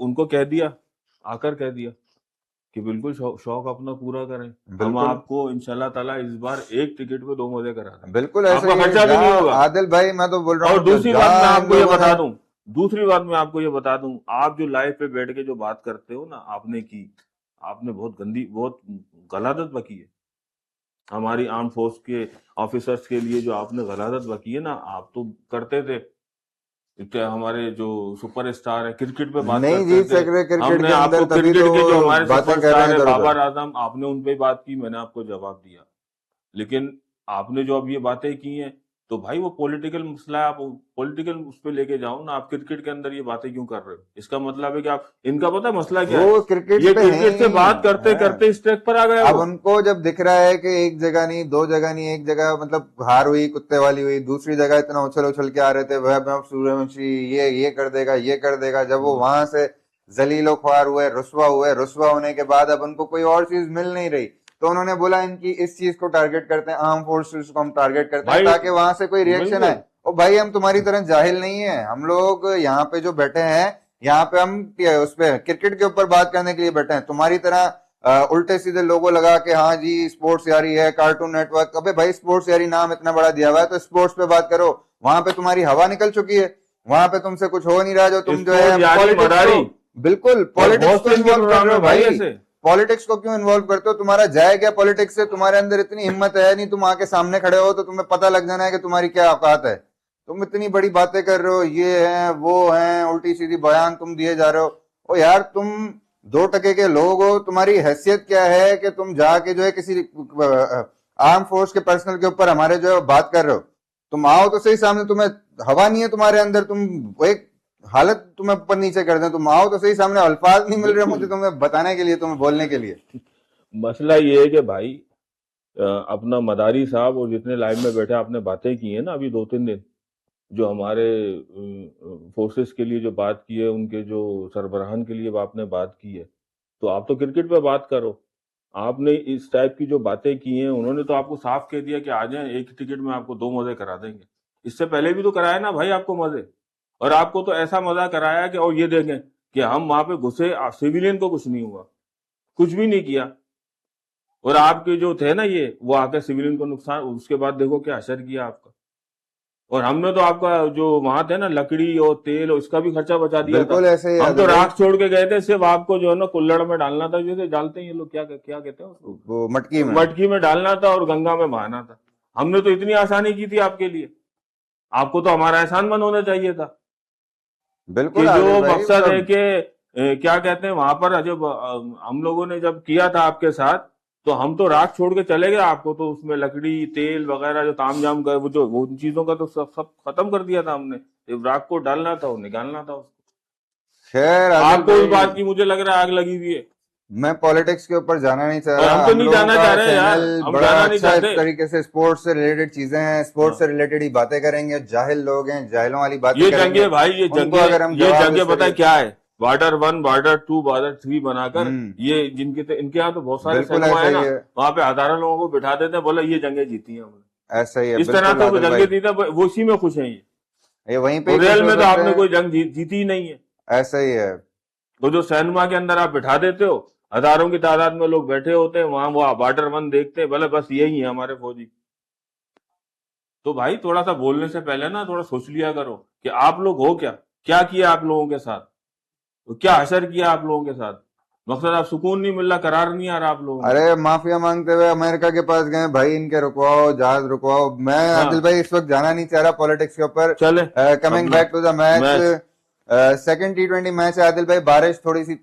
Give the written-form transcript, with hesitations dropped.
उनको कह दिया, आकर कह दिया कि बिल्कुल शौक अपना पूरा करें, हम बिल्कुल आपको इंशाल्लाह ताला इस बार एक टिकट पे 2 मजे करा देंगे, बिल्कुल ऐसा आपका ही है। खर्चा भी नहीं जहाँ होगा। आदिल भाई, मैं तो बोल रहा और हूँ दूसरी बात मैं जहाँ इन आपको ये लोगों ने, बता दूं, दूसरी बात मैं आपको ये बता दूं, आप जो लाइव पे बैठ के जो बात करते हो ना, आपने बहुत गंदी, बहुत गलत बकी है हमारी आर्म फोर्स के ऑफिसर्स के लिए। जो आपने गलत बकी है ना, आप तो करते थे, क्या हमारे जो सुपरस्टार है क्रिकेट पे बात नहीं करते जीत थे, सक रहे क्रिकेट हमने के अंदर, आपको तभी क्रिकेट तो के वो जो हमारे बातें कर रहे सुपरस्टार हैं है इधर उधर। बाबर आजम, आपने उन पे बात की, मैंने आपको जवाब दिया। लेकिन आपने जो अब ये बातें की हैं, तो भाई वो पॉलिटिकल मसला है, आप पॉलिटिकल उस पे लेके जाओ ना। आप क्रिकेट के अंदर ये बातें क्यों कर रहे हो? इसका मतलब है कि आप, इनका पता है मसला क्या है, वो क्रिकेट ये पे है ही क्रिकेट से बात नहीं करते है। करते इस ट्रैक पर आ गए अब वो। उनको जब दिख रहा है कि एक जगह नहीं, दो जगह नहीं, एक जगह मतलब हार हुई, कुत्ते वाली हुई, दूसरी जगह इतना उछल उछल के आ रहे थे, वैभव सूर्यवंशी ये कर देगा, ये कर देगा, जब वो वहां से जलीलो ख्वार हुए, रुस्वा होने के बाद अब उनको कोई और चीज मिल नहीं रही, तो उन्होंने बोला इनकी इस चीज को टारगेट करते हैं, आर्म फोर्सेस को हम टारगेट करते हैं, भाई ताकि वहां से कोई रिएक्शन आए। बिल्कुल, ओ भाई, हम तुम्हारी तरह जाहिल नहीं है, हम लोग यहाँ पे जो बैठे हैं, यहाँ पे हम उस पे क्रिकेट के ऊपर बात करने के लिए बैठे हैं, तुम्हारी तरह उल्टे सीधे लोगो लगा के हाँ जी स्पोर्ट्स यारी है, कार्टून नेटवर्क। अबे भाई, स्पोर्ट्स यारी नाम इतना बड़ा दिया हुआ है तो स्पोर्ट्स पे बात करो। वहां पे तुम्हारी हवा निकल चुकी है, वहां पे तुमसे कुछ हो नहीं रहा, जो तुम जो है स्पोर्ट यारी पॉलिटिक्स को, मदारी, बिल्कुल और पॉलिटिक्स बहुत को से इनके इन्वॉल्व कर प्रोग्राम रहे है हो भाई भाई। ऐसे। पॉलिटिक्स को क्यों इन्वॉल्व करते हो? तुम्हारा जाए क्या पॉलिटिक्स से? तुम्हारे अंदर इतनी हिम्मत है नहीं, तुम आके सामने खड़े हो तो तुम्हें पता लग जाना है कि तुम्हारी क्या औकात है। तुम इतनी बड़ी बातें कर रहे हो, ये है वो है, उल्टी सीधी बयान तुम दिए जा रहे हो। ओ यार, तुम 2 टके के लोग हो, तुम्हारी हैसियत क्या है कि तुम जाके जो है किसी आर्म फोर्स के पर्सनल के ऊपर हमारे जो है बात कर रहे हो? तुम आओ तो सही सामने, तुम्हें हवा नहीं है तुम्हारे अंदर, तुम एक हालत तुम्हें ऊपर नीचे कर दें, तुम आओ तो सही सामने। अल्फाज नहीं मिल रहे मुझे बिल्कुल, तुम्हें बताने के लिए, तुम्हें बोलने के लिए। मसला ये है कि भाई अपना मदारी साहब और जितने लाइन में बैठे आपने बातें की है ना अभी 2-3 दिन, जो हमारे फोर्सेस के लिए जो बात की है, उनके जो सरबराहान के लिए आपने बात की है, तो आप तो क्रिकेट पे बात करो। आपने इस टाइप की जो बातें की हैं, उन्होंने तो आपको साफ कह दिया कि आ जाएं, एक टिकट में आपको 2 मजे करा देंगे। इससे पहले भी तो कराया ना भाई आपको मजे, और आपको तो ऐसा मजा कराया कि, और ये देखें कि हम वहां पे घुसे, सिविलियन को कुछ नहीं हुआ, कुछ भी नहीं किया। और आपके जो थे ना ये, वो आकर सिविलियन को नुकसान, उसके बाद देखो क्या असर किया आपका। और हमने तो आपका जो वहां थे ना लकड़ी और तेल और इसका भी खर्चा बचा दिया था। बिल्कुल ऐसे ही हम तो आदिल भाई। राख छोड़ के गए थे, सिर्फ आपको जो है ना कुल्हड़ में डालना था, जैसे डालते हैं ये लोग, क्या क्या कहते हैं उसको, वो मटकी में। मटकी में डालना था और गंगा में बहाना था। हमने तो इतनी आसानी की थी आपके लिए, आपको तो हमारा एहसान मंद होना चाहिए था। कि बिल्कुल जो आदिल भाई, मकसद है मतलब कि क्या कहते हैं वहां पर, जब हम लोगों ने जब किया था आपके साथ, तो हम तो राख छोड़ के चले गए, आपको तो उसमें लकड़ी तेल वगैरह जो तामझाम का वो जो वो उन चीजों का तो सब सब खत्म कर दिया था हमने। जब राख को डालना था और निकालना था उसको। खैर आदिल आपको उस भाई, बात की मुझे लग रहा है आग लगी हुई है। मैं पॉलिटिक्स के ऊपर जाना नहीं चाह और रहा। हम तो हम नहीं लोगों जाना का चाह रहे यार, चैनल हम बड़ा जाना नहीं अच्छा, इस चाहते। तरीके से स्पोर्ट्स से रिलेटेड चीजें हैं, स्पोर्ट्स से हाँ, रिलेटेड ही बातें करेंगे, जाहिल लोग हैं, जाहिलों वाली बातें ये करेंगे, जंगे भाई, ये उनको जंगे, अगर हम ये जवाब जंगे इस पता है तरीके। क्या है, बॉर्डर 1 बॉर्डर 2 बॉर्डर 3 बनाकर, हम्म, ये जिनके इनके यहाँ तो बहुत सारे बिल्कुल सैनिक ऐसा है ही ना, है। वहां पे हजारों लोगों को बिठा देते हैं, बोला ये जंगे जीती हैं हमने। ऐसा ही है, इस तरह बिल्कुल से वो आदिल जंगे भाई। जीते, वो इसी में खुश हैं ये। ये वहीं पे ही और खुश रियल हो में तो सकते आपने हैं। कोई जंग जीती ही नहीं है। ऐसा ही है। तो जो सैनमा के अंदर आप बिठा देते हो, हजारों की तादाद में लोग बैठे होते हैं वहां, वो बॉर्डर 1 देखते हैं, बोले बस यही है हमारे फौजी। तो भाई थोड़ा सा बोलने से पहले ना थोड़ा सोच लिया करो कि आप लोग हो क्या, क्या किया आप लोगों के साथ, तो क्या असर किया आप लोगों के साथ। मकसद आप सुकून नहीं मिल रहा, करार नहीं आ रहा आप लोगों को। अरे माफिया मांगते हुए अमेरिका के पास गए भाई, इनके रुकवाओ, जहाज रुकवाओ। मैं आदिल हाँ, भाई इस वक्त जाना नहीं चाह रहा पॉलिटिक्स के ऊपर। चले कमिंग अपना back to the match, match. Second T20 match है आदिल भाई, बारिश थोड़ी सी